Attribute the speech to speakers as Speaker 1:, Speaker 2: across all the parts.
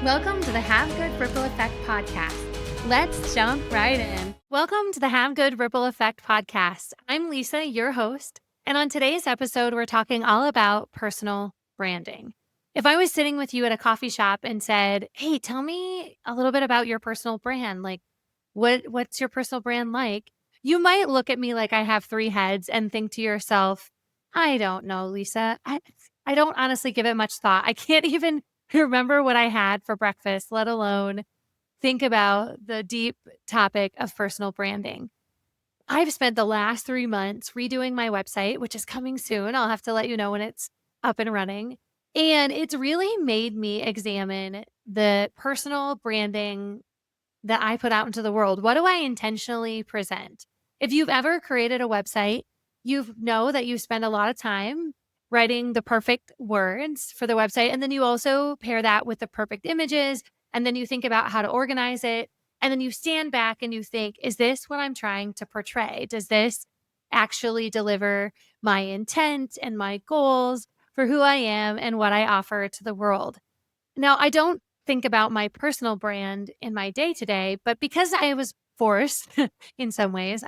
Speaker 1: Welcome to the Have Good Ripple Effect podcast. Let's jump right in. Welcome to the Have Good Ripple Effect podcast. I'm Lisa, your host, and on today's episode, we're talking all about personal branding. If I was sitting with you at a coffee shop and said, "Hey, tell me a little bit about your personal brand. Like, what's your personal brand like?" You might look at me like I have three heads and think to yourself, "I don't know, Lisa. I don't honestly give it much thought. I can't even remember what I had for breakfast, let alone think about the deep topic of personal branding." I've spent the last 3 months redoing my website, which is coming soon. I'll have to let you know when it's up and running. And it's really made me examine the personal branding that I put out into the world. What do I intentionally present? If you've ever created a website, you know that you spend a lot of time writing the perfect words for the website. And then you also pair that with the perfect images. And then you think about how to organize it. And then you stand back and you think, is this what I'm trying to portray? Does this actually deliver my intent and my goals for who I am and what I offer to the world? Now, I don't think about my personal brand in my day to day, but because I was forced in some ways,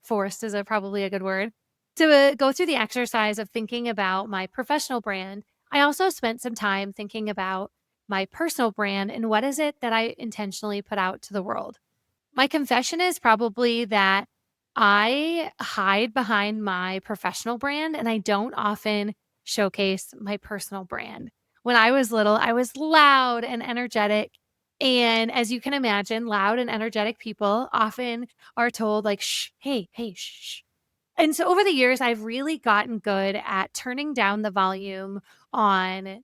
Speaker 1: forced is probably a good word to go through the exercise of thinking about my professional brand. I also spent some time thinking about my personal brand and what is it that I intentionally put out to the world. My confession is probably that I hide behind my professional brand and I don't often showcase my personal brand. When I was little, I was loud and energetic. And as you can imagine, loud and energetic people often are told, like, shh, hey, shh. And so over the years, I've really gotten good at turning down the volume on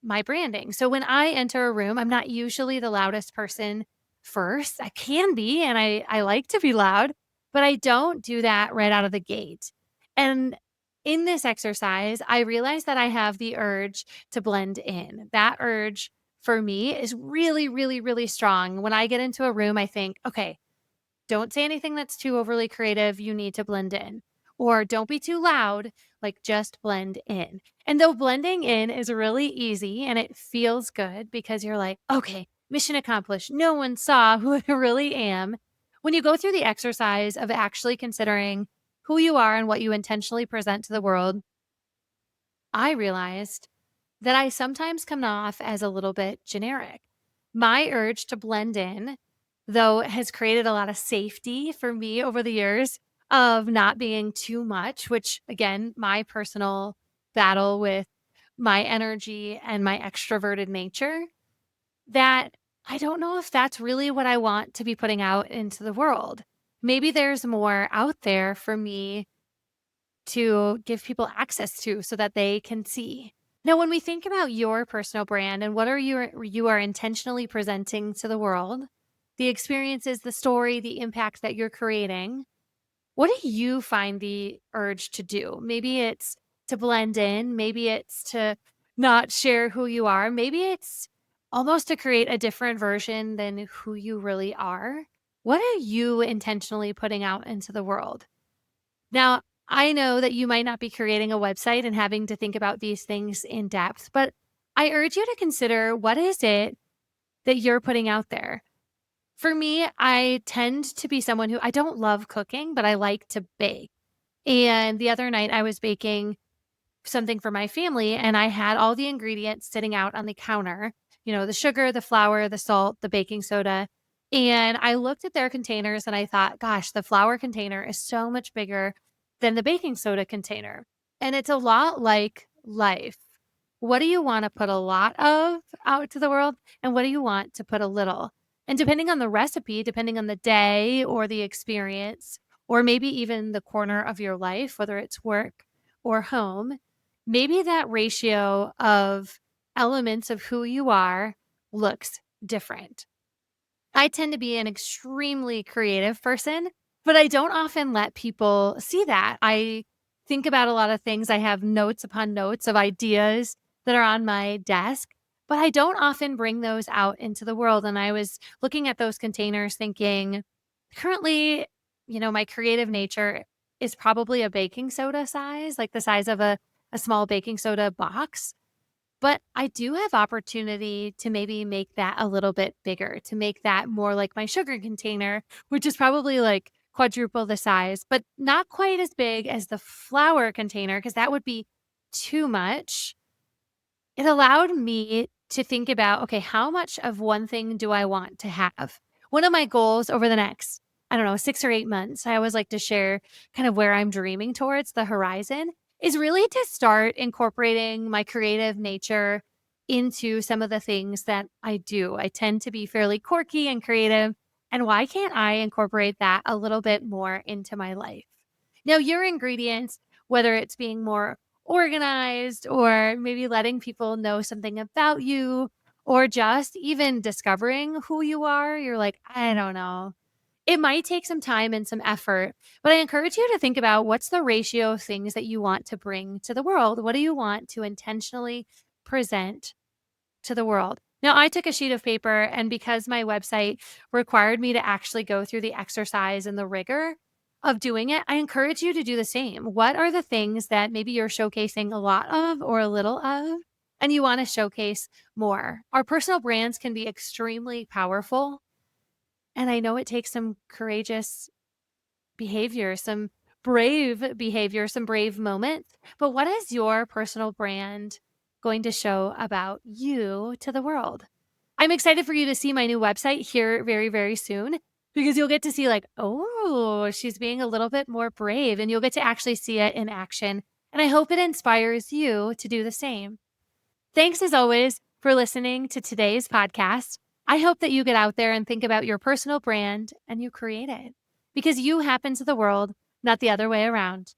Speaker 1: my branding. So when I enter a room, I'm not usually the loudest person first. I can be, and I like to be loud, but I don't do that right out of the gate. And in this exercise, I realized that I have the urge to blend in. That urge for me is really, really, really strong. When I get into a room, I think, okay, don't say anything that's too overly creative. You need to blend in. Or don't be too loud, like just blend in. And though blending in is really easy and it feels good because you're like, okay, mission accomplished. No one saw who I really am. When you go through the exercise of actually considering who you are and what you intentionally present to the world, I realized that I sometimes come off as a little bit generic. My urge to blend in, though, has created a lot of safety for me over the years of not being too much, which again, my personal battle with my energy and my extroverted nature, that I don't know if that's really what I want to be putting out into the world. Maybe there's more out there for me to give people access to so that they can see. Now, when we think about your personal brand and what are you are intentionally presenting to the world, the experiences, the story, the impact that you're creating, what do you find the urge to do? Maybe it's to blend in, maybe it's to not share who you are, maybe it's almost to create a different version than who you really are. What are you intentionally putting out into the world? Now, I know that you might not be creating a website and having to think about these things in depth, but I urge you to consider what is it that you're putting out there. For me, I tend to be someone who I don't love cooking, but I like to bake. And the other night I was baking something for my family and I had all the ingredients sitting out on the counter, the sugar, the flour, the salt, the baking soda. And I looked at their containers and I thought, gosh, the flour container is so much bigger than the baking soda container. And it's a lot like life. What do you want to put a lot of out to the world? And what do you want to put a little? And depending on the recipe, depending on the day or the experience, or maybe even the corner of your life, whether it's work or home, maybe that ratio of elements of who you are looks different. I tend to be an extremely creative person, but I don't often let people see that. I think about a lot of things. I have notes upon notes of ideas that are on my desk, but I don't often bring those out into the world. And I was looking at those containers thinking, currently, my creative nature is probably a baking soda size, like the size of a small baking soda box. But I do have opportunity to maybe make that a little bit bigger, to make that more like my sugar container, which is probably like quadruple the size, but not quite as big as the flour container because that would be too much. It allowed me to think about, okay, how much of one thing do I want to have? One of my goals over the next, I don't know, 6 or 8 months, I always like to share kind of where I'm dreaming towards the horizon, is really to start incorporating my creative nature into some of the things that I do. I tend to be fairly quirky and creative. And why can't I incorporate that a little bit more into my life? Now, your ingredients, whether it's being more organized or maybe letting people know something about you or just even discovering who you are, you're like, I don't know. It might take some time and some effort, but I encourage you to think about what's the ratio of things that you want to bring to the world? What do you want to intentionally present to the world? Now, I took a sheet of paper, and because my website required me to actually go through the exercise and the rigor of doing it, I encourage you to do the same. What are the things that maybe you're showcasing a lot of or a little of, and you want to showcase more? Our personal brands can be extremely powerful. And I know it takes some courageous behavior, some brave behavior, some brave moments. But what is your personal brand going to show about you to the world? I'm excited for you to see my new website here very, very soon because you'll get to see, like, oh, she's being a little bit more brave and you'll get to actually see it in action. And I hope it inspires you to do the same. Thanks as always for listening to today's podcast. I hope that you get out there and think about your personal brand and you create it because you happen to the world, not the other way around.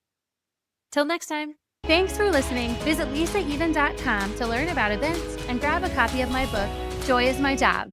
Speaker 1: Till next time. Thanks for listening. Visit lisaeden.com to learn about events and grab a copy of my book, Joy is My Job.